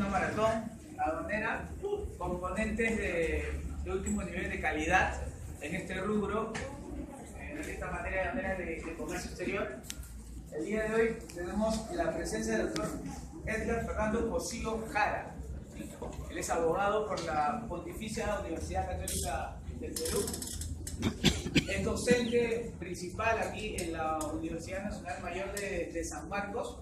una maratón aduanera, componentes de último nivel de calidad en este rubro, en esta manera de comercio exterior. El día de hoy tenemos la presencia del doctor Edgar Fernando Cosío Jara. Él es abogado por la Pontificia Universidad Católica del Perú. Es docente principal aquí en la Universidad Nacional Mayor de San Marcos.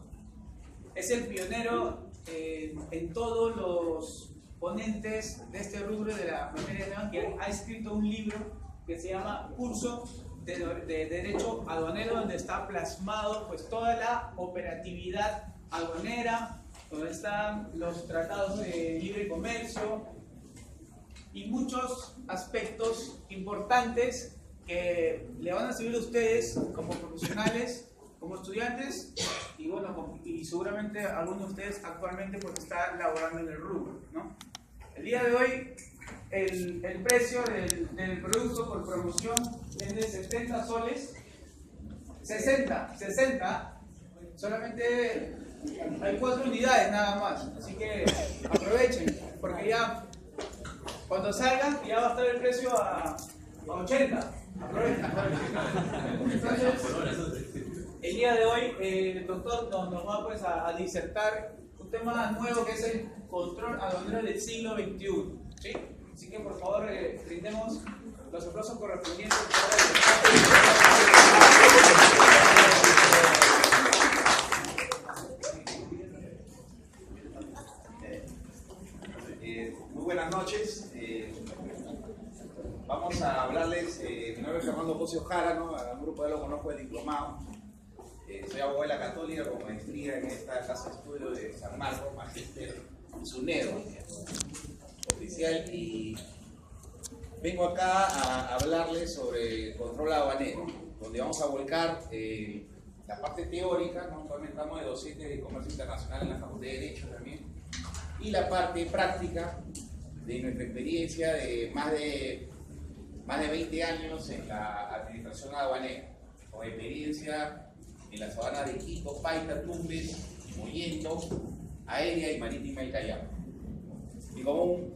Es el pionero en todos los ponentes de este rubro de la materia aduanera, que ha escrito un libro que se llama Curso de Derecho Aduanero, donde está plasmado pues toda la operatividad aduanera, donde están los tratados de libre comercio y muchos aspectos importantes que le van a servir a ustedes como profesionales, como estudiantes y bueno, y seguramente algunos de ustedes actualmente porque está laborando en el rubro, ¿no? El día de hoy el precio del producto por promoción es de 70 soles. 60, solamente hay 4 unidades nada más, así que aprovechen, porque ya cuando salgan ya va a estar el precio a 80. Aprovechen. Entonces, el día de hoy el doctor nos va pues a disertar un tema nuevo que es el control aduanero del siglo XXI, ¿sí? Así que por favor brindemos los aplausos correspondientes. Muy buenas noches. Vamos a hablarles. Mi nombre es Fernando Cosío Jara, ¿no? A un grupo de lo conozco de diplomado. Soy abogado de la Católica con maestría en esta casa de estudio de San Marcos, magíster SUNEDO, oficial, y vengo acá a hablarles sobre control aduanero, donde vamos a volcar la parte teórica, ¿no? Actualmente estamos de docentes de comercio internacional en la Facultad de Derecho también, y la parte práctica de nuestra experiencia de más de 20 años en la administración aduanera, con experiencia en las aduanas de Quito, Paita, Tumbes, Mollendo, Aérea y Marítima y Callao. Y como un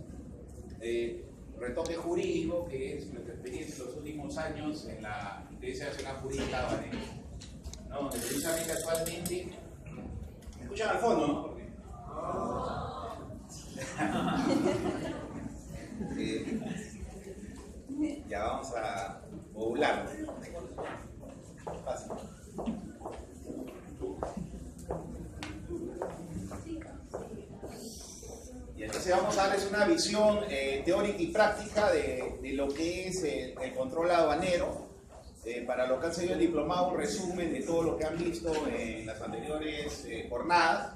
retoque jurídico, que es nuestra experiencia en los últimos años en la Intendencia Nacional Jurídica Aduanera, ¿no? Donde precisamente actualmente, ¿me escuchan al fondo, no? Porque... ya vamos a modularlo. Fácil. Y entonces vamos a darles una visión teórica y práctica de lo que es el control aduanero. Para lo que han seguido el diplomado, un resumen de todo lo que han visto en las anteriores jornadas,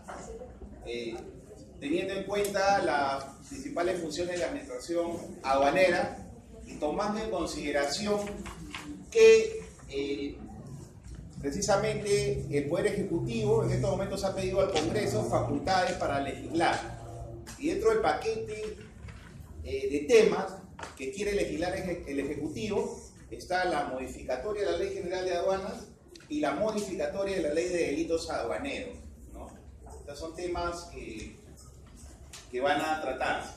teniendo en cuenta las principales funciones de la administración aduanera y tomando en consideración que precisamente el Poder Ejecutivo en estos momentos ha pedido al Congreso facultades para legislar. Y dentro del paquete de temas que quiere legislar el Ejecutivo está la modificatoria de la Ley General de Aduanas y la modificatoria de la Ley de Delitos Aduaneros, ¿no? Estos son temas que van a tratarse.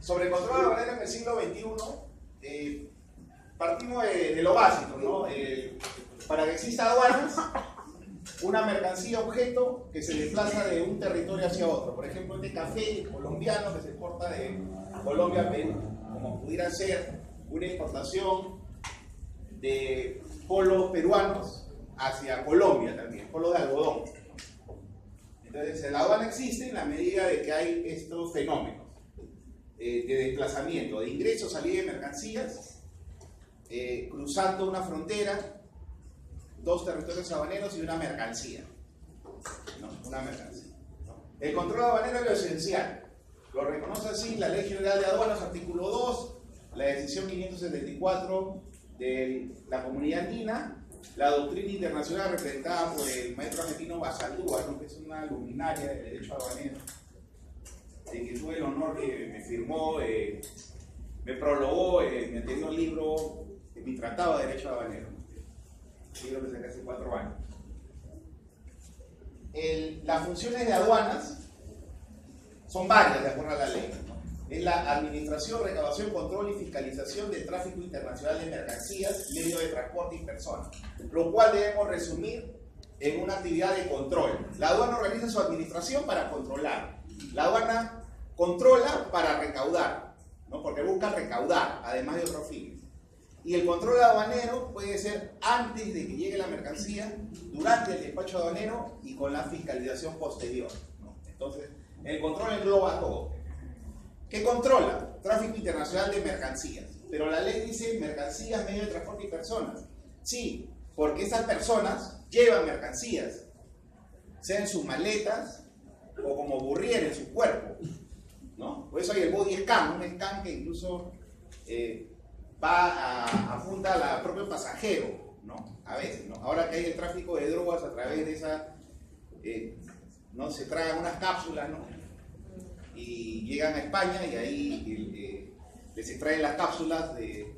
Sobre el control aduanero en el siglo XXI, partimos de lo básico, ¿no? Para que exista aduanas, una mercancía objeto que se desplaza de un territorio hacia otro. Por ejemplo, este café colombiano que se exporta de Colombia a Perú, como pudiera ser una exportación de polos peruanos hacia Colombia también, polos de algodón. Entonces, la aduana existe en la medida de que hay estos fenómenos de desplazamiento, de ingresos, salida de mercancías, cruzando una frontera, dos territorios aduaneros y una mercancía. ¿No? Una mercancía, ¿no? El control aduanero es lo esencial. Lo reconoce así la Ley General de Aduanas, artículo 2, la decisión 574 de la Comunidad Andina, la doctrina internacional representada por el maestro argentino Basalúa, ¿no? Que es una luminaria del derecho aduanero, de que tuve el honor que me firmó, me prologó mi anterior libro, mi tratado de derecho aduanero, libro que saqué hace 4 años. las funciones de aduanas son varias de acuerdo a la ley, ¿no? Es la administración, recaudación, control y fiscalización del tráfico internacional de mercancías, medios de transporte y personas, lo cual debemos resumir en una actividad de control. La aduana organiza su administración para controlar. La aduana controla para recaudar, ¿no? Porque busca recaudar, además de otros fines. Y el control aduanero puede ser antes de que llegue la mercancía, durante el despacho aduanero y con la fiscalización posterior, ¿no? Entonces, el control engloba todo. ¿Qué controla? Tráfico internacional de mercancías. Pero la ley dice mercancías, medios de transporte y personas. Sí, porque esas personas llevan mercancías, sea en sus maletas o como burrier en su cuerpo, ¿no? Por eso hay el body scan, un scan que incluso apunta al propio pasajero, ¿no? A veces, ¿no? Ahora que hay el tráfico de drogas a través de esa, ¿no? Se traen unas cápsulas, ¿no? Y llegan a España y ahí les extraen las cápsulas de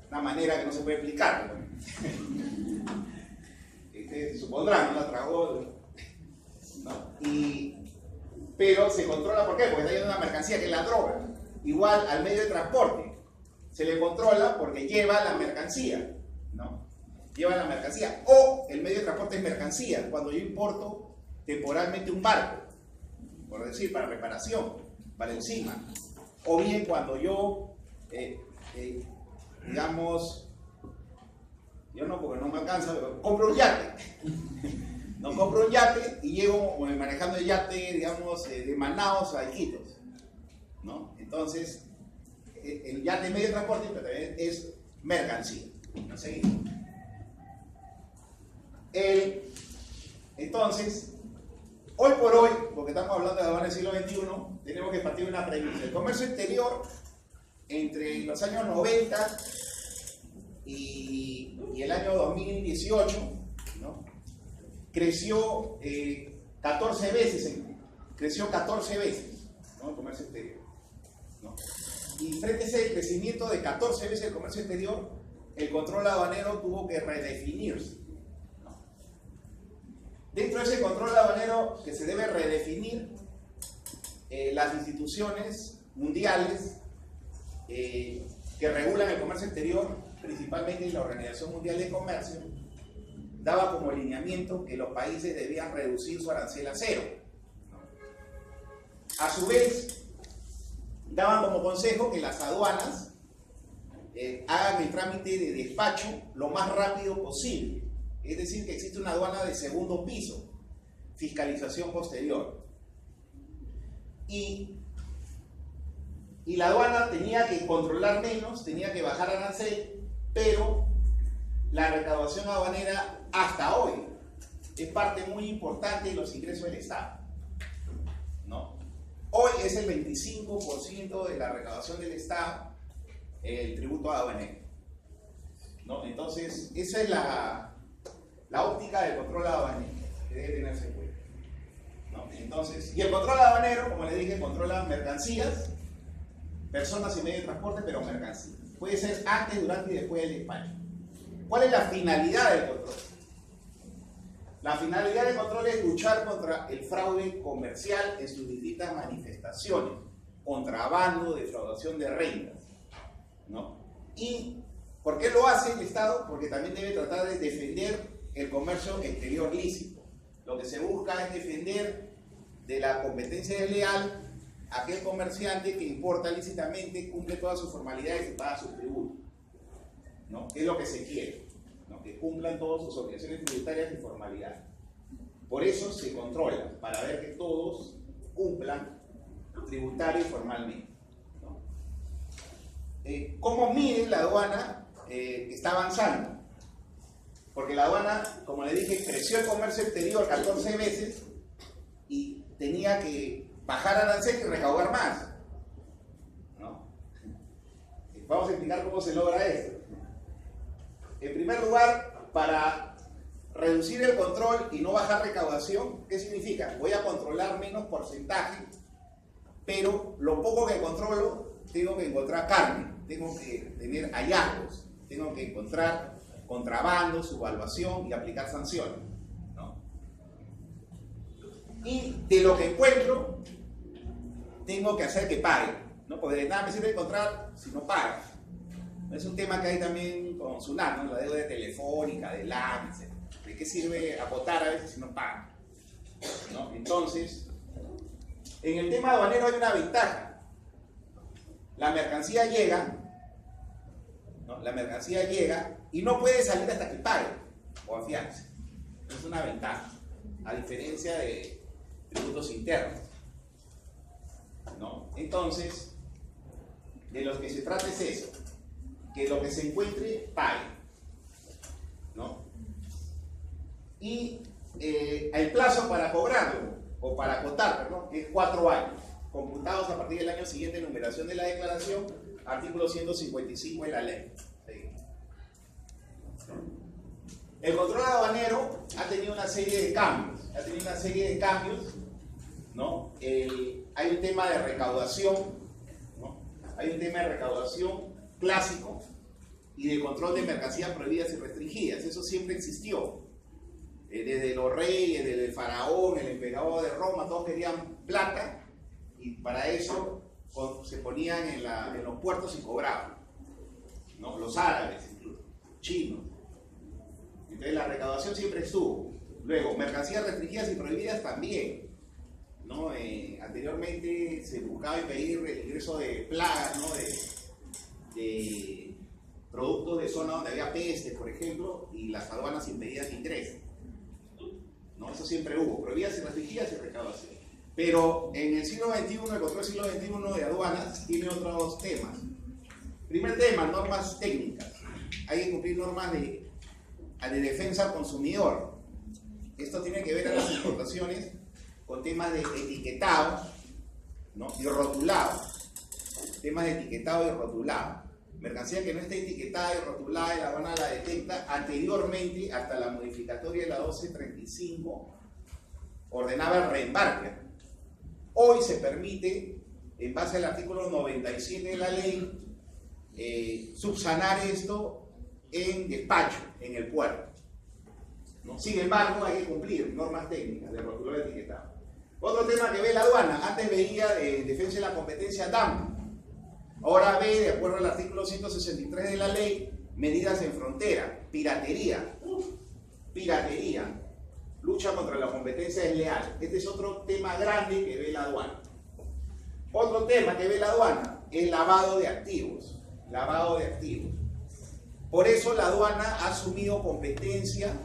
una manera que no se puede explicar, ¿no? Supondrán, ¿no? La tragó, ¿no? Pero se controla, ¿por qué? Porque está yendo una mercancía que es la droga. Igual al medio de transporte se le controla porque lleva la mercancía, ¿no? Lleva la mercancía. O el medio de transporte es mercancía, cuando yo importo temporalmente un barco, por decir, para reparación, para encima. O bien cuando yo, digamos, yo no, porque no me alcanza, pero compro un yate. No, compro un yate y llego manejando el yate, digamos, de Manaos a Iquitos, ¿no? Entonces, el yate medio de transporte pero también es mercancía. ¿No? Seguimos. Entonces, hoy por hoy, porque estamos hablando de aduana del siglo XXI, tenemos que partir de una premisa. El comercio exterior, entre los años 90 y el año 2018, ¿no? Creció 14 veces, ¿no? El comercio exterior, ¿no? Y frente a ese crecimiento de 14 veces el comercio exterior, el control aduanero tuvo que redefinirse, ¿no? Dentro de ese control aduanero que se debe redefinir, las instituciones mundiales que regulan el comercio exterior, principalmente la Organización Mundial de Comercio, daba como lineamiento que los países debían reducir su arancel a cero. A su vez, daban como consejo que las aduanas hagan el trámite de despacho lo más rápido posible. Es decir, que existe una aduana de segundo piso, fiscalización posterior. Y la aduana tenía que controlar menos, tenía que bajar arancel, pero la recaudación aduanera hasta hoy es parte muy importante de los ingresos del Estado, ¿no? Hoy es el 25% de la recaudación del Estado, el tributo aduanero, ¿no? Entonces, esa es la óptica del control aduanero que debe tenerse en cuenta, ¿no? Entonces, y el control aduanero, como les dije, controla mercancías, personas y medios de transporte, pero mercancías. Puede ser antes, durante y después del despacho. ¿Cuál es la finalidad del control? La finalidad del control es luchar contra el fraude comercial en sus distintas manifestaciones, contrabando, defraudación de rentas, ¿no? ¿Y por qué lo hace el Estado? Porque también debe tratar de defender el comercio exterior lícito. Lo que se busca es defender de la competencia desleal a aquel comerciante que importa lícitamente, cumple todas sus formalidades y paga sus tributos, ¿no? Es lo que se quiere, ¿no? Que cumplan todas sus obligaciones tributarias y formalidades. Por eso se controla, para ver que todos cumplan tributario y formalmente, ¿no? ¿Cómo mide la aduana que está avanzando? Porque la aduana, como le dije, creció el comercio exterior 14 veces y tenía que bajar arancel y recaudar más, ¿no? Vamos a explicar cómo se logra esto. En primer lugar, para reducir el control y no bajar recaudación, ¿qué significa? Voy a controlar menos porcentaje, pero lo poco que controlo, tengo que encontrar carne, tengo que tener hallazgos, tengo que encontrar contrabando, subvaluación y aplicar sanciones, ¿no? y de lo que encuentro, tengo que hacer que pague, ¿no? Porque de nada me sirve encontrar si no paga. Es un tema que hay también con SUNAT, ¿no? La deuda de Telefónica, de LAN, etc. ¿De qué sirve acotar a veces si no paga? ¿No? Entonces, en el tema aduanero hay una ventaja. La mercancía llega, ¿no? La mercancía llega y no puede salir hasta que pague o afiance. Es una ventaja, a diferencia de tributos internos, ¿no? Entonces, de lo que se trata es eso, que lo que se encuentre pague, ¿no? Y el plazo para cobrarlo, o para acotar, perdón, es 4 años, computados a partir del año siguiente de numeración de la declaración, artículo 155 de la ley. Sí. El control aduanero ha tenido una serie de cambios, ¿no? Hay un tema de recaudación, ¿no? Hay un tema de recaudación clásico y de control de mercancías prohibidas y restringidas. Eso siempre existió. Desde los reyes, desde el faraón, el emperador de Roma, todos querían plata y para eso se ponían en los puertos y cobraban, ¿no? Los árabes, incluso, chinos. Entonces la recaudación siempre estuvo. Luego, mercancías restringidas y prohibidas también, ¿no? Anteriormente se buscaba impedir el ingreso de plagas, ¿no? de productos de zona donde había peste, por ejemplo, y las aduanas impedían que ingresen, ¿no? Eso siempre hubo, prohibidas y restringidas y recaudación. Pero en el siglo XXI, el control del siglo XXI de aduanas tiene otros temas. Primer tema, normas técnicas. Hay que cumplir normas de defensa al consumidor. Esto tiene que ver a las importaciones con temas de etiquetado, ¿no? Y rotulado. Temas de etiquetado y rotulado. Mercancía que no esté etiquetada y rotulada, la aduana la detecta anteriormente, hasta la modificatoria de la 1235, ordenaba el reembarque. Hoy se permite, en base al artículo 97 de la ley, subsanar esto en despacho, en el puerto, ¿no? Sin embargo, hay que cumplir normas técnicas de rotulado y etiquetado. Otro tema que ve la aduana, antes veía defensa de la competencia dumping. Ahora ve, de acuerdo al artículo 163 de la ley, medidas en frontera, piratería, lucha contra la competencia desleal. Este es otro tema grande que ve la aduana. Otro tema que ve la aduana es lavado de activos. Por eso la aduana ha asumido competencia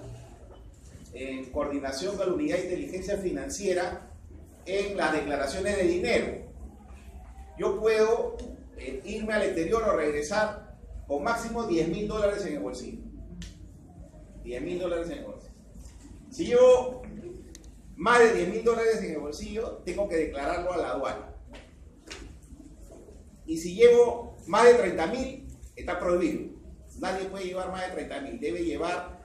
en coordinación con la Unidad de Inteligencia Financiera en las declaraciones de dinero. Yo puedo irme al exterior o regresar con máximo $10.000 en el bolsillo. $10.000 en el bolsillo. Si llevo más de $10.000 en el bolsillo, tengo que declararlo a la aduana. Y si llevo más de 30.000, está prohibido. Nadie puede llevar más de 30.000. Debe llevar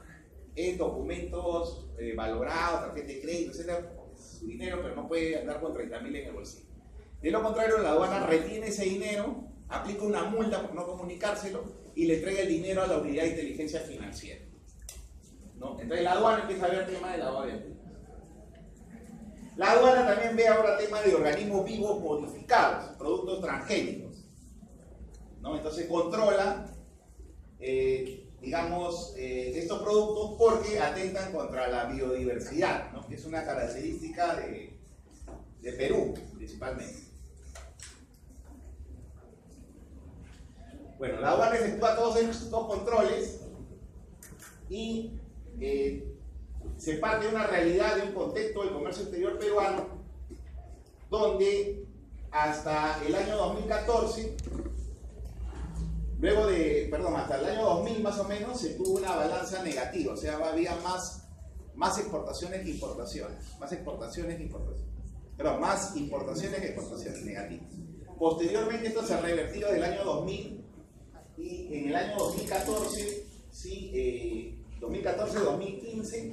documentos valorados, tarjeta de crédito, etc. Su dinero, pero no puede andar con 30.000 en el bolsillo. De lo contrario, la aduana retiene ese dinero, aplica una multa por no comunicárselo y le entrega el dinero a la Unidad de Inteligencia Financiera, ¿no? Entonces la aduana empieza a ver el tema de lavado de activos. La aduana también ve ahora temas de organismos vivos modificados, productos transgénicos, ¿no? Entonces controla, estos productos porque atentan contra la biodiversidad, ¿no? Que es una característica de Perú, principalmente. Bueno, la aduana efectúa todos estos controles y se parte de una realidad, de un contexto del comercio exterior peruano, donde hasta el año 2014, hasta el año 2000 más o menos, se tuvo una balanza negativa, o sea, había más exportaciones que importaciones, más importaciones que exportaciones negativas. Posteriormente esto se ha revertido del año 2000 y en el año 2014, 2014-2015,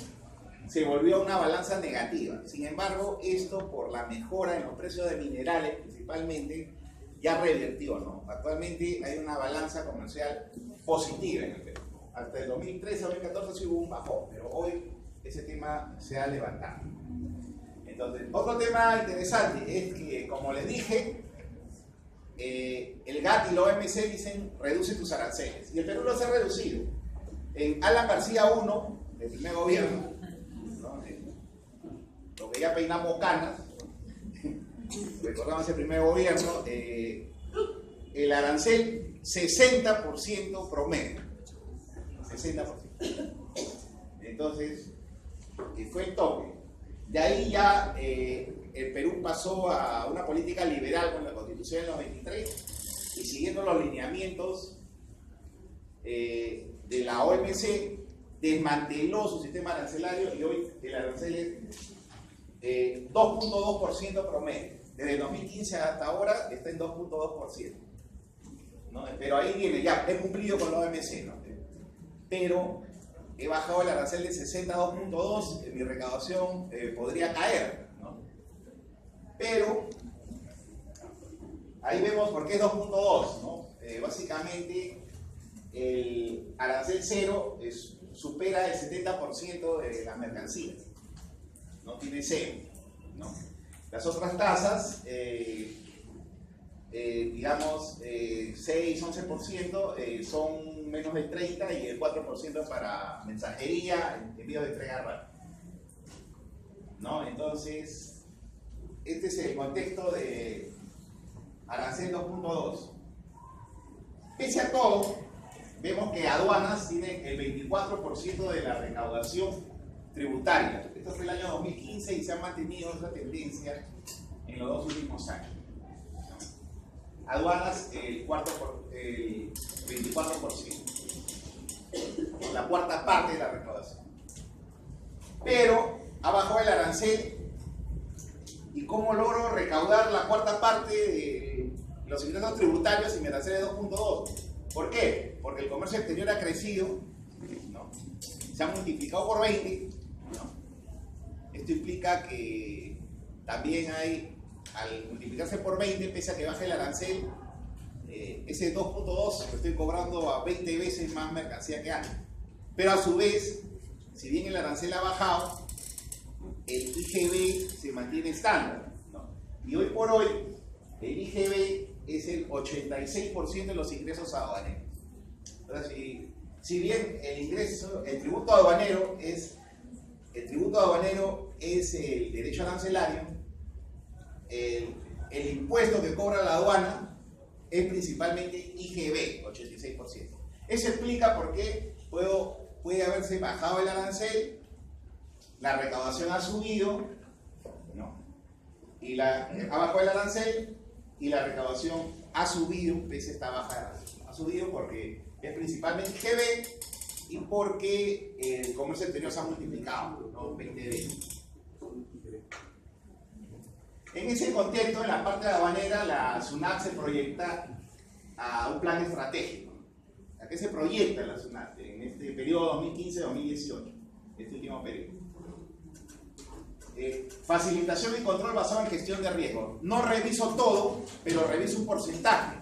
se volvió a una balanza negativa. Sin embargo, esto por la mejora en los precios de minerales principalmente, ya revertió, ¿no? Actualmente hay una balanza comercial positiva en el Perú. Hasta el 2013-2014 sí hubo un bajón, pero hoy ese tema se ha levantado. Entonces, otro tema interesante es que, como les dije, el GATT y la OMC dicen reduce tus aranceles, y el Perú los ha reducido. En Alan García I, del primer gobierno, ¿no? Lo que ya peinamos canas, recordamos el primer gobierno, el arancel 60% promedio, 60%. Entonces, fue el tope. De ahí ya el Perú pasó a una política liberal con la Constitución del 93 y siguiendo los lineamientos de la OMC, desmanteló su sistema arancelario y hoy el arancel es 2.2% promedio. Desde el 2015 hasta ahora está en 2.2%. ¿No? Pero ahí viene, ya he cumplido con la OMC, ¿no? Pero he bajado el arancel de 60 a 2.2, mi recaudación podría caer, ¿no? Pero ahí vemos por qué es 2.2, ¿no? Básicamente el arancel cero supera el 70% de las mercancías, no tiene cero, ¿no? Las otras tasas, digamos 6, 11% son menos del 30 y el 4% para mensajería, envío de entrega rápida, ¿no? Entonces, este es el contexto de arancel 2.2. Pese a todo, vemos que aduanas tienen el 24% de la recaudación tributaria. Esto fue el año 2015 y se ha mantenido esa tendencia en los 2 últimos años. Aduanas, el 24%, la cuarta parte de la recaudación. Pero ha bajado el arancel. ¿Y cómo logro recaudar la cuarta parte de los ingresos tributarios y mi arancel de 2.2? ¿Por qué? Porque el comercio exterior ha crecido, ¿no? Se ha multiplicado por 20, ¿no? Esto implica que también hay, al multiplicarse por 20, pese a que baje el arancel, ese 2.2 lo estoy cobrando a 20 veces más mercancía que antes. Pero a su vez, si bien el arancel ha bajado, el IGB se mantiene estándar, ¿no? Y hoy por hoy, el IGB es el 86% de los ingresos aduaneros. Entonces, si bien el tributo aduanero es el derecho arancelario, el impuesto que cobra la aduana es principalmente IGB, 86%. Eso explica por qué puede haberse bajado el arancel, la recaudación ha subido, ¿no? Ha bajado el arancel y la recaudación ha subido, pese a esta baja, ha subido porque es principalmente IGB y porque el comercio exterior se ha multiplicado, ¿no? 20 veces. En ese contexto, en la parte aduanera, la SUNAT se proyecta a un plan estratégico. ¿A qué se proyecta la SUNAT en este periodo 2015-2018, este último periodo? Facilitación y control basado en gestión de riesgo. No reviso todo, pero reviso un porcentaje.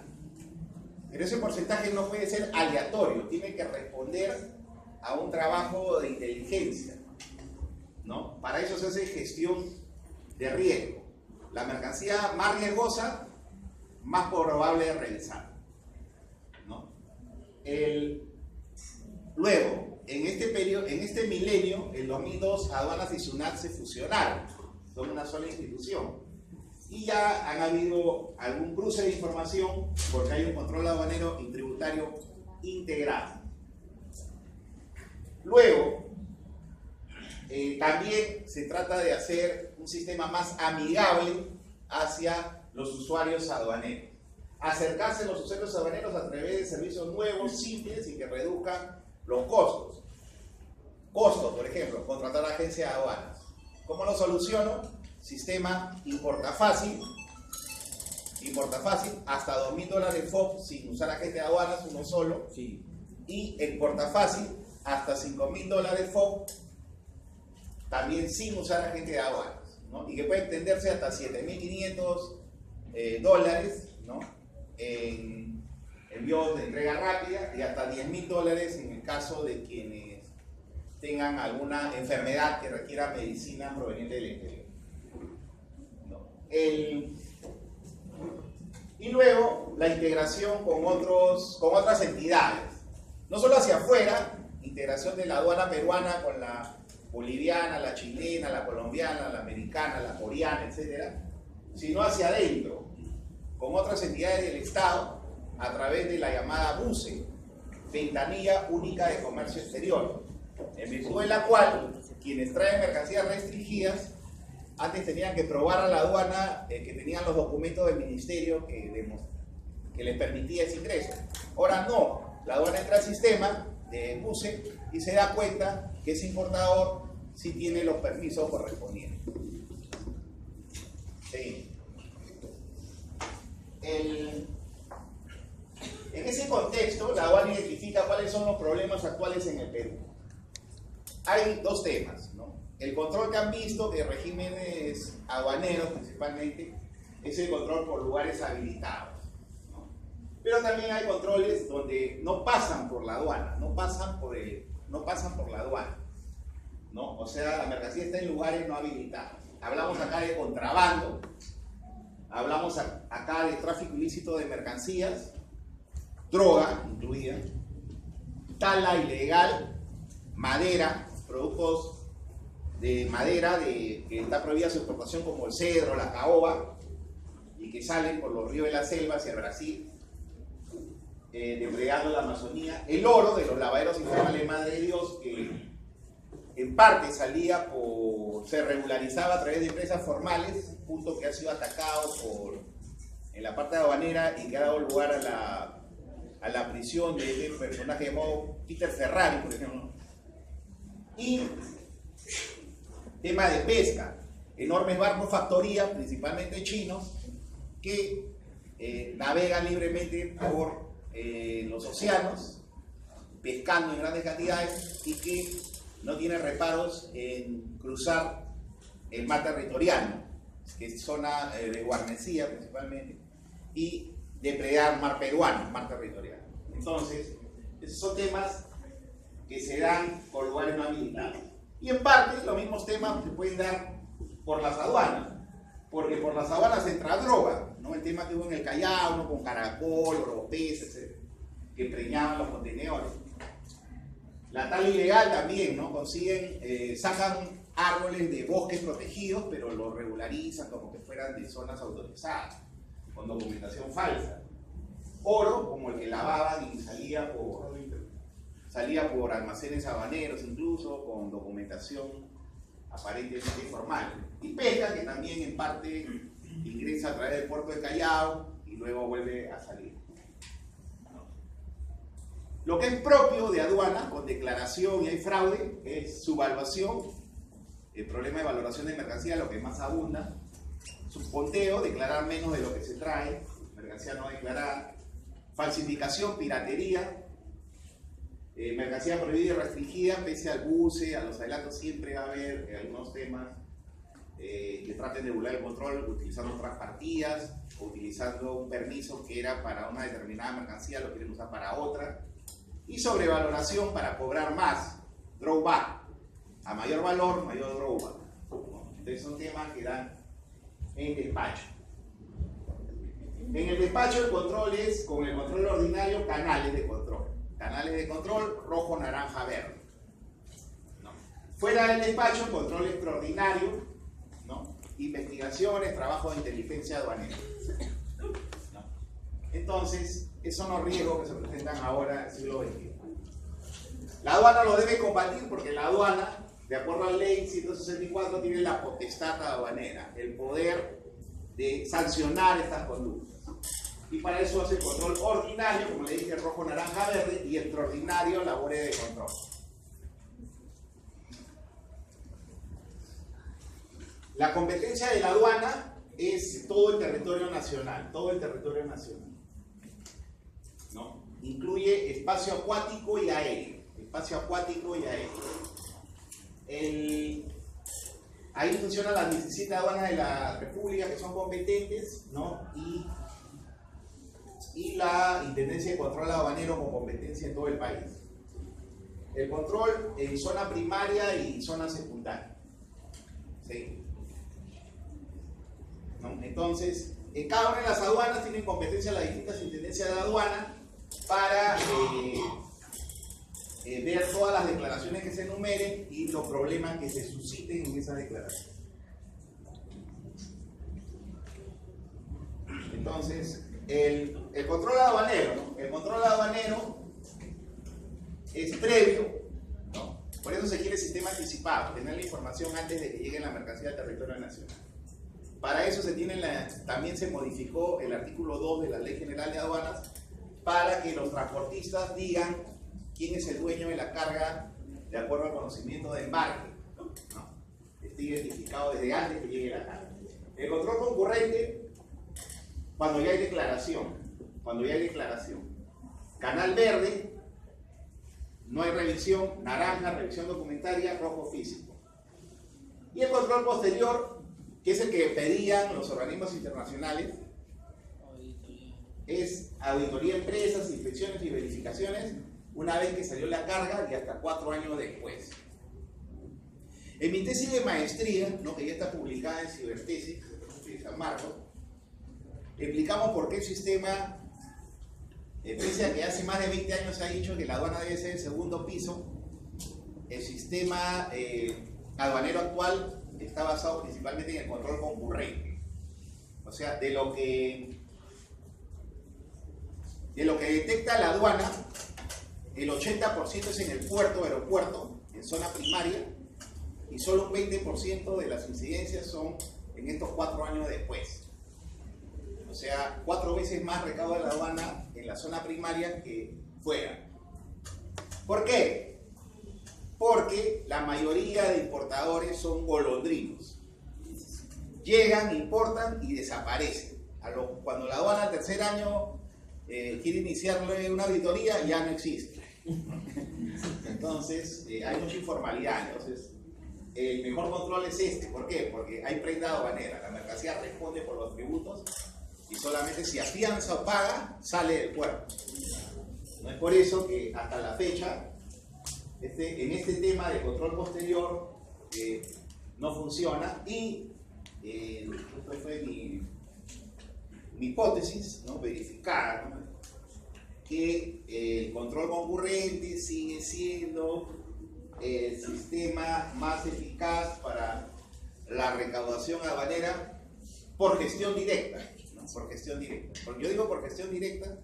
Pero ese porcentaje no puede ser aleatorio, tiene que responder a un trabajo de inteligencia, ¿no? Para eso se hace gestión de riesgo. La mercancía más riesgosa, más probable de revisar, ¿no? Luego, en este milenio, en 2002, aduanas y SUNAT se fusionaron, son una sola institución. Y ya han habido algún cruce de información porque hay un control aduanero y tributario integrado. Luego, también se trata de hacer un sistema más amigable hacia los usuarios aduaneros. Acercarse a los usuarios aduaneros a través de servicios nuevos, simples y que reduzcan los costos. Costos, por ejemplo, contratar a agencia de aduanas. ¿Cómo lo soluciono? Sistema importa fácil, hasta $2.000 FOB sin usar agente de aduanas, uno solo. Sí. Y exporta fácil, hasta $5.000 FOB, también sin usar agente de aduanas, ¿no? Y que puede extenderse hasta $7.500, ¿no? En envíos de entrega rápida y hasta $10.000 en el caso de quienes tengan alguna enfermedad que requiera medicina proveniente del exterior. Y luego la integración con otras entidades. No solo hacia afuera, integración de la aduana peruana con la boliviana, la chilena, la colombiana, la americana, la coreana, etc., sino hacia adentro, con otras entidades del Estado, a través de la llamada BUCE, Ventanilla Única de Comercio Exterior, en virtud de la cual quienes traen mercancías restringidas antes tenían que probar a la aduana que tenían los documentos del ministerio que les permitía ese ingreso. Ahora no, la aduana entra al sistema de BUCE y se da cuenta que ese importador sí tiene los permisos correspondientes. Sí. En ese contexto, la aduana identifica cuáles son los problemas actuales en el Perú. Hay dos temas, ¿no? El control que han visto de regímenes aduaneros principalmente es el control por lugares habilitados, ¿no? Pero también hay controles donde no pasan por la aduana, no pasan por la aduana, ¿no? O sea, la mercancía está en lugares no habilitados. Hablamos acá de contrabando, hablamos acá de tráfico ilícito de mercancías, droga incluida, tala ilegal, madera, productos de madera que está prohibida su exportación como el cedro, la caoba, y que salen por los ríos de la selva hacia el Brasil, depredando la Amazonía, el oro de los lavaderos informales Madre de Dios, que en parte se regularizaba a través de empresas formales, punto que ha sido atacado en la parte aduanera y que ha dado lugar a la prisión de un personaje llamado Peter Ferrari, por ejemplo. Y tema de pesca, enormes barcos factoría, principalmente chinos, que navegan libremente por los océanos, pescando en grandes cantidades y que no tienen reparos en cruzar el mar territorial, que es zona de guarnecía principalmente, y depredar mar peruano, mar territorial. Entonces, esos son temas que se dan por lugares no habilitados. Y en parte, los mismos temas se pueden dar por las aduanas, porque por las aduanas entra droga, ¿no? El tema que hubo en el Callao, ¿no? Con caracol, oropés, etc., que preñaban los contenedores. La tala ilegal también, ¿no? Sacan árboles de bosques protegidos, pero los regularizan como que fueran de zonas autorizadas, con documentación falsa. Oro, como el que lavaban y salía por almacenes habaneros, incluso con documentación aparentemente informal. Y pesca, que también en parte ingresa a través del puerto de Callao y luego vuelve a salir. Lo que es propio de aduana, con declaración y hay fraude, es su evaluación, el problema de valoración de mercancía, lo que más abunda, su conteo, declarar menos de lo que se trae, mercancía no declarada, falsificación, piratería, mercancía prohibida y restringida, pese al buce, a los adelantos, siempre va a haber algunos temas que traten de burlar el control utilizando otras partidas, o utilizando un permiso que era para una determinada mercancía, lo quieren usar para otra, y sobrevaloración para cobrar más, drawback, a mayor valor, mayor drawback, ¿no? Entonces son temas que dan en despacho. En el despacho el control es, con el control ordinario, canales de control. Canales de control rojo, naranja, verde. ¿No? Fuera del despacho, el control extraordinario, ¿no? Investigaciones, trabajo de inteligencia aduanera. ¿No? Entonces, esos son los riesgos que se presentan ahora en el siglo XXI. La aduana lo debe combatir porque la aduana, de acuerdo a la ley 164, tiene la potestad aduanera, el poder de sancionar estas conductas. Y para eso hace el control ordinario, como le dije, rojo, naranja, verde, y extraordinario, labores de control. La competencia de la aduana es todo el territorio nacional, ¿no? Incluye espacio acuático y aéreo. Ahí funcionan las 17 aduanas de la República que son competentes, ¿no? Y la Intendencia de Control Aduanero con competencia en todo el país. El control en zona primaria y zona secundaria. ¿Sí? ¿no? Entonces, cada una de las aduanas tienen competencia las distintas intendencias de aduana para ver todas las declaraciones que se enumeren y los problemas que se susciten en esas declaraciones. Entonces, el control aduanero, ¿no? El control aduanero es previo, ¿no? Por eso se quiere sistema anticipado, tener la información antes de que llegue la mercancía al territorio nacional. Para eso también se modificó el artículo 2 de la Ley General de Aduanas para que los transportistas digan quién es el dueño de la carga de acuerdo al conocimiento de embarque, ¿no? Esté identificado desde antes que llegue la carga. El control concurrente, cuando ya hay declaración, canal verde, no hay revisión, naranja, revisión documentaria, rojo físico. Y el control posterior, que es el que pedían los organismos internacionales, es auditoría de empresas, inspecciones y verificaciones una vez que salió la carga y hasta 4 años después. En mi tesis de maestría, ¿no?, que ya está publicada en Cibertesis de San Marcos, explicamos por qué el sistema, pese a que hace más de 20 años se ha dicho que la aduana debe ser el segundo piso, el sistema aduanero actual está basado principalmente en el control concurrente. O sea, de lo que detecta la aduana, el 80% es en el puerto, aeropuerto, en zona primaria, y solo un 20% de las incidencias son en estos 4 años después. O sea, 4 veces más recauda la aduana en la zona primaria que fuera. ¿Por qué? Porque la mayoría de importadores son golondrinos. Llegan, importan y desaparecen. Cuando la aduana al tercer año quiere iniciarle una auditoría, ya no existe. Entonces, hay mucha informalidad. Entonces, el mejor control es este. ¿Por qué? Porque hay prenda aduanera. La mercancía responde por los tributos y solamente si afianza o paga, sale del puerto. No es por eso que hasta la fecha, en este tema de control posterior, no funciona. Y esto fue mi hipótesis, ¿no?, verificada, ¿no?, que el control concurrente sigue siendo el sistema más eficaz para la recaudación aduanera por gestión directa, ¿no? Por gestión directa. Yo digo por gestión directa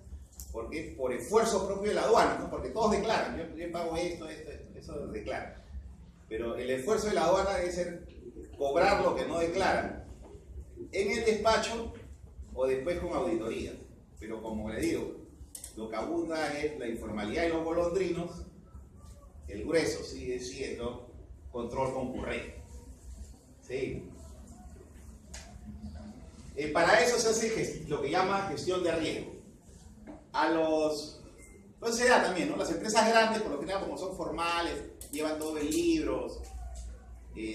porque es por esfuerzo propio de la aduana, ¿no? Porque todos declaran, yo pago esto, eso declaran. Pero el esfuerzo de la aduana debe ser cobrar lo que no declaran en el despacho o después con auditoría. Pero como le digo, lo que abunda es la informalidad y los golondrinos. El grueso sigue siendo control concurrente. ¿Sí? Para eso se hace lo que llama gestión de riesgo. Pues se da también, ¿no? Las empresas grandes, por lo general, como son formales, llevan todo en libros,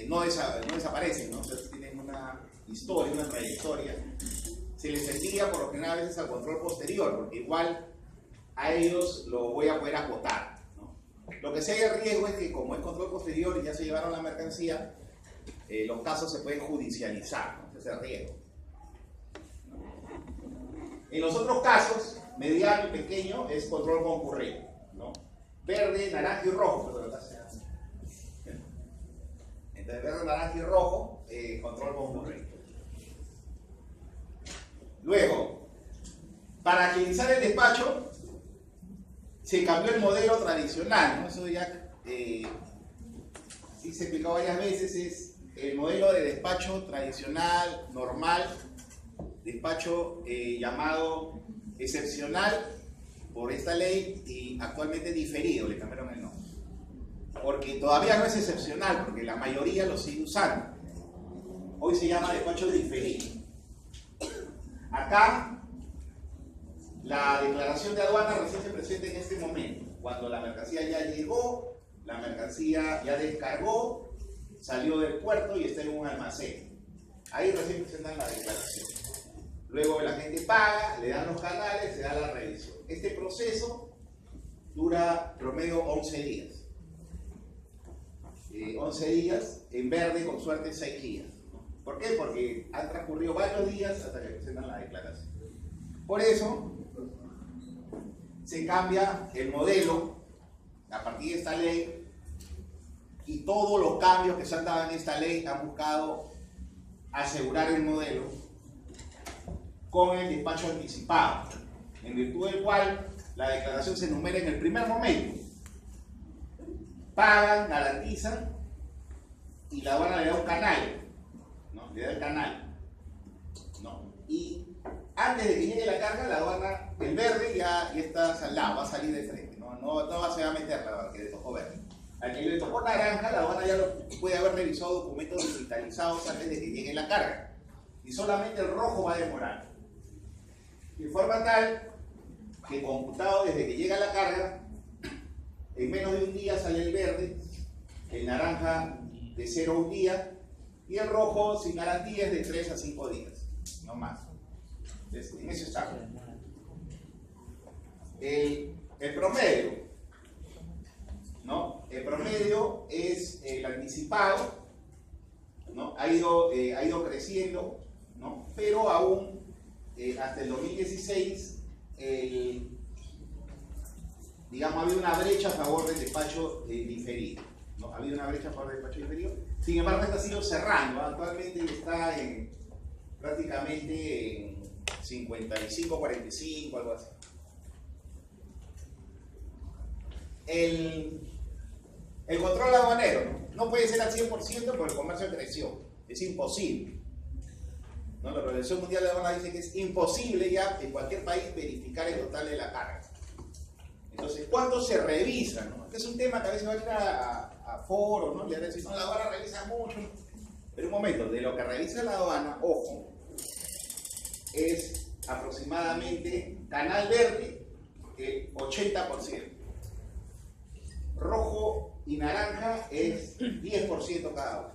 no desaparecen, ¿no? O sea, tienen una historia, una trayectoria. Se les envía por lo general a veces al control posterior, porque igual a ellos lo voy a poder acotar, ¿no? Lo que sí hay el riesgo es que como es control posterior y ya se llevaron la mercancía, los casos se pueden judicializar, ¿no? Ese es el riesgo. En los otros casos, mediano y pequeño, es control concurrente, ¿no? Verde, naranja y rojo. Entonces, verde, naranja y rojo, control concurrente. Luego, para agilizar el despacho, se cambió el modelo tradicional, ¿no? Eso ya sí se explicó varias veces, es el modelo de despacho tradicional, normal, despacho llamado excepcional por esta ley y actualmente diferido, le cambiaron el nombre. Porque todavía no es excepcional, porque la mayoría lo sigue usando. Hoy se llama despacho diferido. Acá, la declaración de aduana recién se presenta en este momento, cuando la mercancía ya llegó, la mercancía ya descargó, salió del puerto y está en un almacén. Ahí recién presentan la declaración. Luego la gente paga, le dan los canales, se da la revisión. Este proceso dura promedio 11 días. 11 días, en verde con suerte 6 días. ¿Por qué? Porque han transcurrido varios días hasta que presentan la declaración. Por eso se cambia el modelo a partir de esta ley, y todos los cambios que se han dado en esta ley han buscado asegurar el modelo con el despacho anticipado, en virtud del cual la declaración se enumera en el primer momento. Pagan, garantizan, y la aduana le da un canal, ¿no? Le da el canal, ¿no? Y antes de que llegue la carga, la aduana, el verde ya está saldado, va a salir de frente, no se va a meter la que le tocó verde. Al que le tocó naranja, la aduana ya puede haber revisado documentos digitalizados antes de que llegue la carga. Y solamente el rojo va a demorar. De forma tal que computado desde que llega la carga, en menos de un día sale el verde, el naranja de 0 a 1 día, y el rojo sin garantía es de 3 a 5 días, no más. En eso está. El promedio, ¿no? El promedio es el anticipado, ¿no? Ha ido creciendo, ¿no? Pero aún hasta el 2016 digamos, ha habido una brecha a favor del despacho diferido, ¿no? Ha habido una brecha a favor del despacho diferido. Sin embargo, esta ha sido cerrando. Actualmente está prácticamente en 55, 45, algo así. El control aduanero no puede ser al 100% porque el comercio creció. Es imposible, ¿no? La Organización Mundial de Aduanas dice que es imposible ya en cualquier país verificar el total de la carga. Entonces, ¿cuánto se revisa? ¿No? Este es un tema que a veces va a ir a foros, ¿no? Y a veces, no, la aduana revisa mucho. Pero un momento, de lo que revisa la aduana, ojo, es aproximadamente canal verde el 80%. Rojo y naranja es 10% cada uno.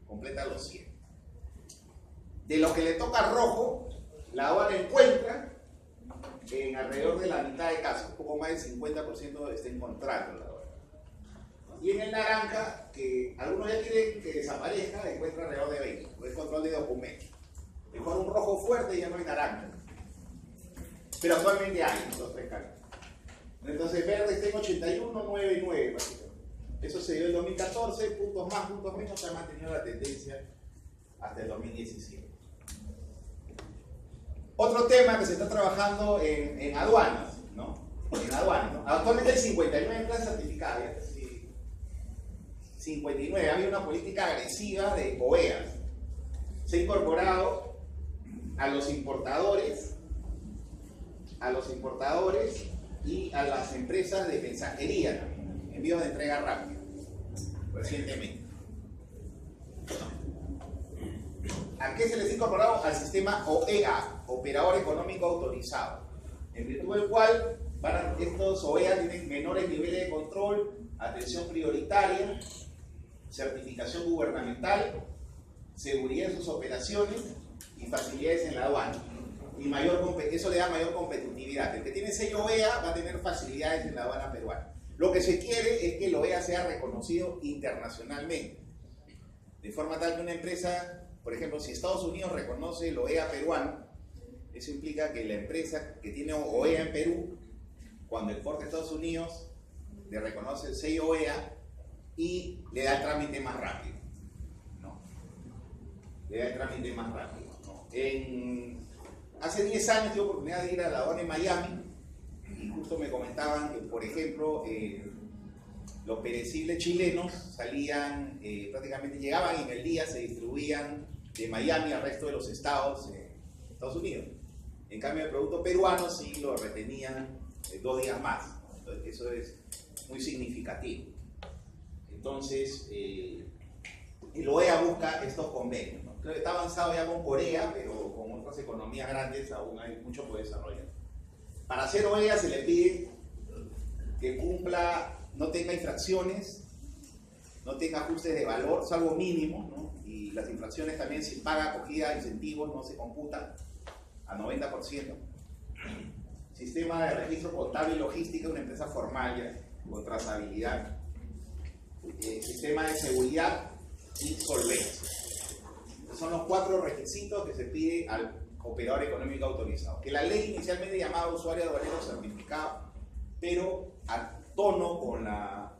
Completa los 100. De lo que le toca rojo, la aduana encuentra en alrededor de la mitad de casos, un poco más del 50% está encontrando la aduana. Y en el naranja, que algunos ya quieren que desaparezca, encuentra alrededor de 20, porque es control de documentos. Mejor un rojo fuerte y ya no hay naranja. Pero actualmente hay esos 3 casos. Entonces verde está en 81,99 básicamente. Eso se dio en 2014, puntos más, puntos menos, se ha mantenido la tendencia hasta el 2017. Otro tema que se está trabajando en aduanas, ¿no? En aduanas, ¿no? Actualmente hay 59 empresas certificadas, ¿sí? 59, había una política agresiva de OEA. Se ha incorporado a los importadores y a las empresas de mensajería también, envíos de entrega rápida, recientemente. ¿A qué se les ha incorporado? Al sistema OEA, Operador Económico Autorizado, en virtud del cual estos OEA tienen menores niveles de control, atención prioritaria, certificación gubernamental, seguridad en sus operaciones y facilidades en la aduana. Y eso le da mayor competitividad. El que tiene sello OEA va a tener facilidades en la aduana peruana. Lo que se quiere es que el OEA sea reconocido internacionalmente, de forma tal que una empresa, por ejemplo, si Estados Unidos reconoce el OEA peruano, eso implica que la empresa que tiene OEA en Perú, cuando exporta a Estados Unidos, le reconoce el sello OEA y le da el trámite más rápido, ¿no? Le da el trámite más rápido, ¿no? Hace 10 años tuve oportunidad de ir a la aduana en Miami y justo me comentaban que, por ejemplo, los perecibles chilenos salían, prácticamente llegaban en el día, se distribuían de Miami al resto de los estados de Estados Unidos. En cambio, el producto peruano sí lo retenían 2 días más. Entonces, eso es muy significativo. Entonces, el OEA busca estos convenios, ¿no? Creo que está avanzado ya con Corea, pero con otras economías grandes aún hay mucho por desarrollar. Para hacer OEA se le pide que cumpla, no tenga infracciones, no tenga ajustes de valor, salvo mínimo, ¿no? Y las infracciones también, si paga acogida, incentivos, no se computan a 90%. Sistema de registro contable y logística, una empresa formal ya, con trazabilidad. Sistema de seguridad y solvencia. son los 4 requisitos que se pide al operador económico autorizado. Que la ley inicialmente llamaba usuario aduanero certificado, pero a tono con la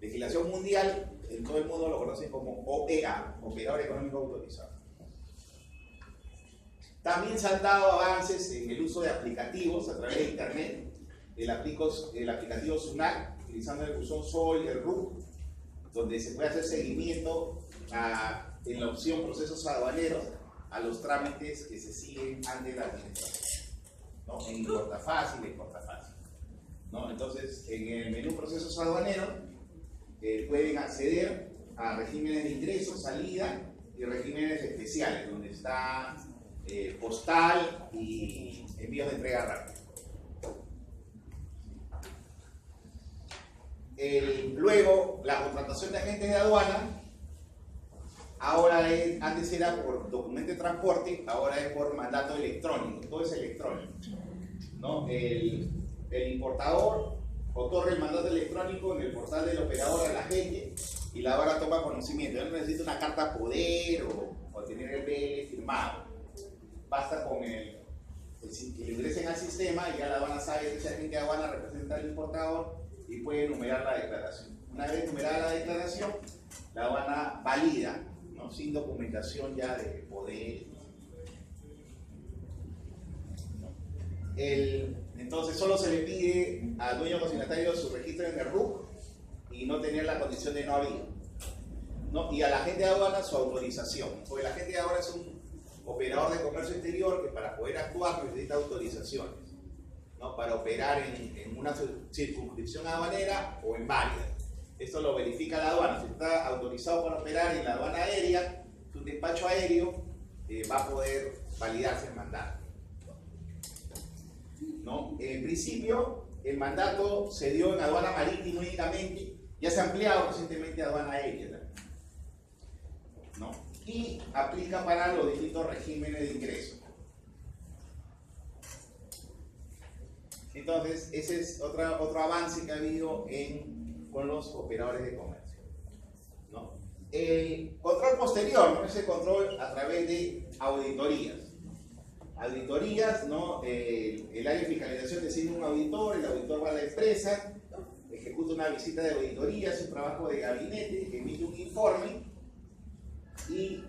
legislación mundial, en todo el mundo lo conocen como OEA, operador económico autorizado. También se han dado avances en el uso de aplicativos a través de internet, el aplicativo SUNAT, utilizando el buzón SOL y el RUC, donde se puede hacer seguimiento en la opción procesos aduaneros a los trámites que se siguen ante la administración, ¿no? En importa fácil, exporta fácil, ¿no? Entonces, en el menú procesos aduaneros pueden acceder a regímenes de ingreso, salida y regímenes especiales, donde está postal y envíos de entrega rápida. Luego, la contratación de agentes de aduana, antes era por documento de transporte, ahora es por mandato electrónico, todo es electrónico, ¿no? El importador otorga el mandato electrónico en el portal del operador al agente y la aduana toma conocimiento. Él no necesita una carta poder o tener el BL firmado. Basta con que lo ingresen al sistema y ya la aduana sabe que ese agente de aduana representa al importador y puede enumerar la declaración. Una vez enumerada la declaración, la aduana valida, ¿no? Sin documentación ya de poder. Entonces solo se le pide al dueño consignatario su registro en el RUC y no tener la condición de no habido, ¿no? Y al agente de aduana su autorización, porque el agente de aduana es un operador de comercio exterior que para poder actuar necesita autorizaciones, ¿no? Para operar en una circunscripción aduanera o en varias. Esto lo verifica la aduana. Si está autorizado para operar en la aduana aérea, su despacho aéreo va a poder validarse el mandato, ¿no? En principio, el mandato se dio en aduana marítima únicamente, ya se ha ampliado recientemente a aduana aérea, ¿no? Y aplica para los distintos regímenes de ingreso. Entonces, ese es otro avance que ha habido con los operadores de comercio, ¿no? El control posterior, ¿no? Es el control a través de auditorías. Auditorías, ¿no? El área de fiscalización designa un auditor, el auditor va a la empresa, ejecuta una visita de auditoría, hace un trabajo de gabinete, emite un informe y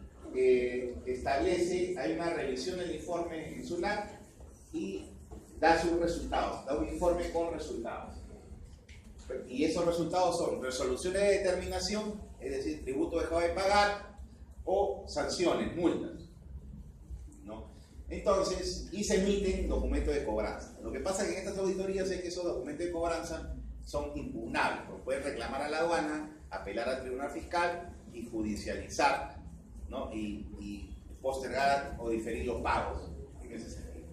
establece, hay una revisión del informe en SUNAT y da sus resultados, da un informe con resultados. Y esos resultados son resoluciones de determinación, es decir, tributo dejado de pagar, o sanciones, multas, ¿no? Entonces, y se emiten documentos de cobranza. Lo que pasa es que en estas auditorías es que esos documentos de cobranza son impugnables, porque pueden reclamar a la aduana, apelar al tribunal fiscal y judicializar, ¿no? Y postergar o diferir los pagos en ese sentido,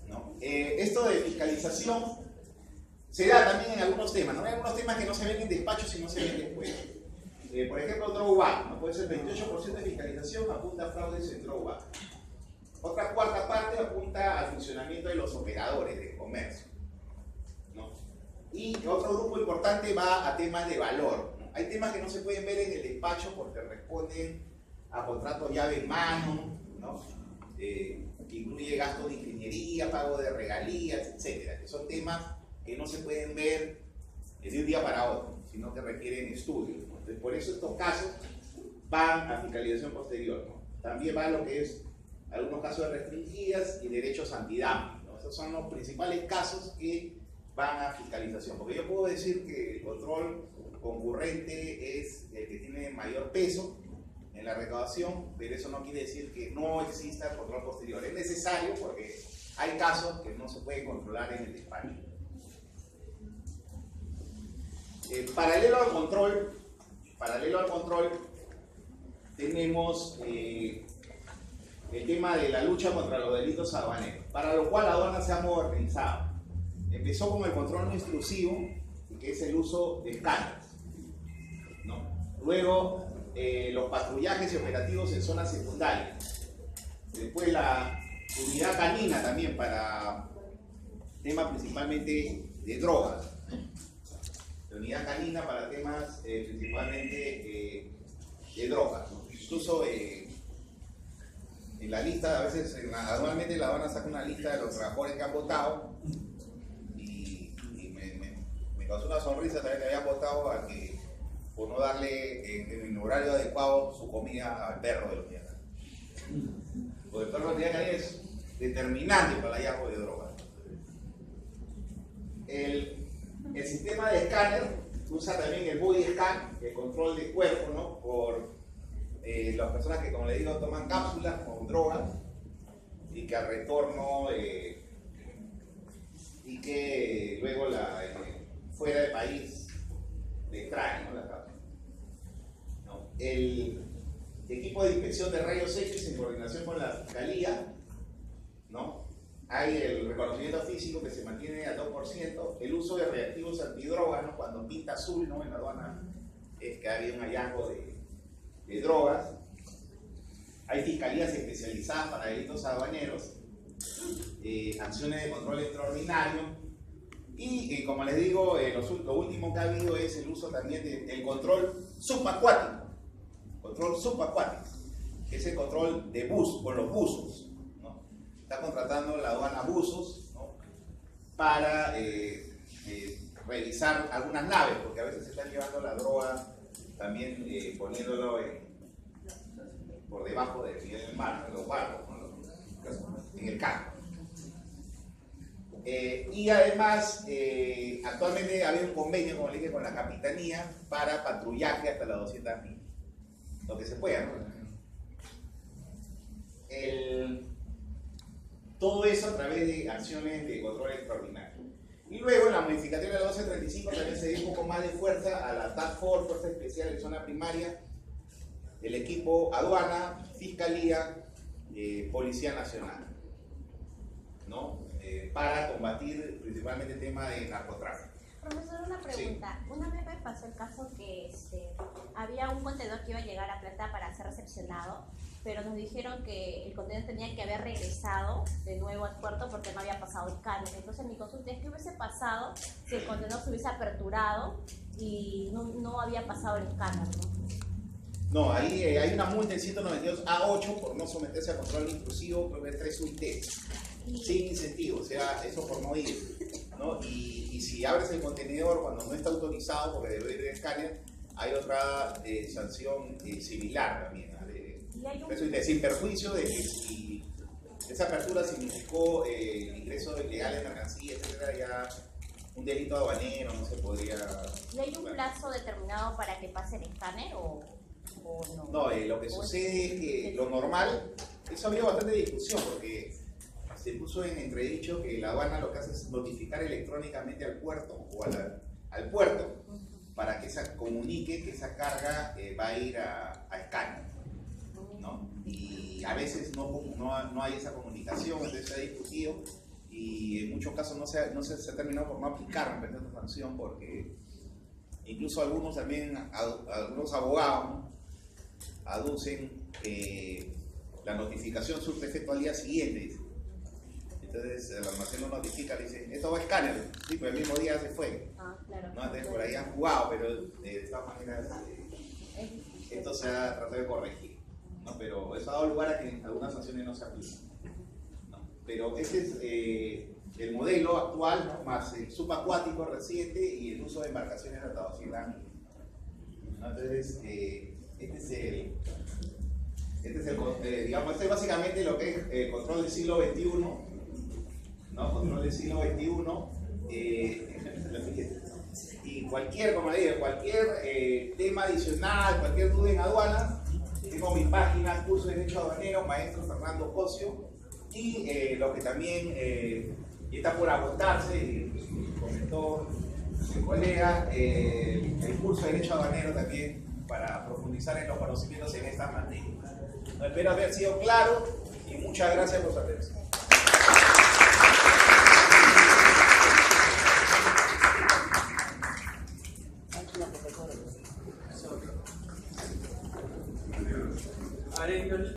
¿no? Esto de fiscalización se da también en algunos temas, ¿no? Hay algunos temas que no se ven en despacho si no se ven después. Por ejemplo, drawback, ¿no? Puede ser 28% de fiscalización apunta a fraudes en drawback. Otra cuarta parte apunta al funcionamiento de los operadores de comercio, ¿no? Y otro grupo importante va a temas de valor, ¿no? Hay temas que no se pueden ver en el despacho porque responden a contratos llave en mano, ¿no? Que incluye gastos de ingeniería, pago de regalías, etcétera, que son temas que no se pueden ver de un día para otro, sino que requieren estudios, ¿no? Entonces, por eso estos casos van a fiscalización posterior, ¿no? También va lo que es algunos casos de restringidas y derechos antidumping, ¿no? Esos son los principales casos que van a fiscalización, porque yo puedo decir que el control concurrente es el que tiene mayor peso en la recaudación, pero eso no quiere decir que no exista el control posterior. Es necesario porque hay casos que no se pueden controlar en el despacho. Paralelo al control, tenemos el tema de la lucha contra los delitos aduaneros, para lo cual la aduana se ha modernizado. Empezó con el control no intrusivo, que es el uso de escáneres, ¿no? Luego, los patrullajes y operativos en zonas secundarias. Después la unidad canina también para temas principalmente de drogas. La unidad canina para temas principalmente drogas, ¿no? Incluso en la lista, a veces anualmente la aduana saca una lista de los trabajadores que han votado y me causó una sonrisa también que habían votado a que por no darle en el horario adecuado su comida al perro de los días. Porque el perro de los días es determinante para el hallazgo de drogas. El sistema de escáner usa también el body scan, el control de cuerpo, ¿no? Por las personas que, como le digo, toman cápsulas con drogas y que al retorno y que luego fuera del país le traen, ¿no? La cápsula, ¿no? El equipo de inspección de rayos X en coordinación con la fiscalía, ¿no? Hay el reconocimiento físico que se mantiene al 2%, el uso de reactivos antidrogas, ¿no? Cuando pinta azul, ¿no? En la aduana es que ha habido un hallazgo de drogas. Hay fiscalías especializadas para delitos aduaneros, acciones de control extraordinario y como les digo, lo último que ha habido es el uso también del control subacuático. Control subacuático, que es el control de bus, con los buzos, ¿no? Está contratando la aduana buzos, ¿no? Para revisar algunas naves, porque a veces se están llevando la droga también poniéndolo por debajo del nivel del mar, en los barcos, ¿no? En el campo. Y además, actualmente ha habido un convenio, como le dije, con la Capitanía para patrullaje hasta las 200 millas. Lo que se pueda, ¿no? Todo eso a través de acciones de control extraordinario. Y luego en la modificación de la 1235 también se dio un poco más de fuerza a la Task Force, Fuerza Especial de Zona Primaria, el equipo aduana, fiscalía, Policía Nacional, ¿no? Para combatir principalmente el tema de narcotráfico. Profesor, una pregunta. Sí. Una vez me pasó el caso que había un contenedor que iba a llegar a Plata para ser recepcionado, pero nos dijeron que el contenedor tenía que haber regresado de nuevo al puerto porque no había pasado el escáner. Entonces mi consulta es: ¿qué hubiese pasado si el contenedor se hubiese aperturado y no había pasado el escáner, ¿no? No, ahí hay una multa en 192A8 por no someterse a control intrusivo, creo que es 3 UIT, sin incentivo, o sea, eso por no ir, ¿no? Y si abres el contenedor cuando no está autorizado, porque debe ir de escáner, hay otra sanción similar también, ¿no? Sin perjuicio de que si esa apertura significó ingreso ilegal de mercancía, etcétera, ya un delito aduanero no se podría... ¿Y hay un plazo determinado para que pase el escáner o no? No, lo que sucede es que lo normal, eso había bastante discusión porque se puso en entredicho que la aduana lo que hace es notificar electrónicamente al puerto o al puerto para que se comunique que esa carga va a ir a escáner, ¿no? Y a veces no hay esa comunicación, entonces se ha discutido y en muchos casos no se ha terminado por no aplicar esta sanción porque incluso algunos abogados, ¿no? Aducen que la notificación surte efecto al día siguiente. Entonces el almacén lo notifica, dice, esto va a escáner, sí, pero el mismo día se fue. Claro. ¿No? Entonces por ahí han jugado, pero de esta manera esto se ha tratado de corregir, ¿no? Pero eso ha dado lugar a que algunas sanciones no se apliquen, ¿no? Pero este es el modelo actual, ¿no? Más el subacuático reciente y el uso de embarcaciones hasta 200 millas, ¿no? Entonces digamos, este es básicamente lo que es control del siglo XXI, ¿no? Control del siglo XXI, y como le digo, cualquier tema adicional, cualquier duda en aduana, tengo mi página, curso de Derecho Aduanero, maestro Fernando Cosio, y lo que también está por agotarse, comentó el colega, el curso de Derecho Aduanero también, para profundizar en los conocimientos en esta materia. Espero haber sido claro y muchas gracias por su atención.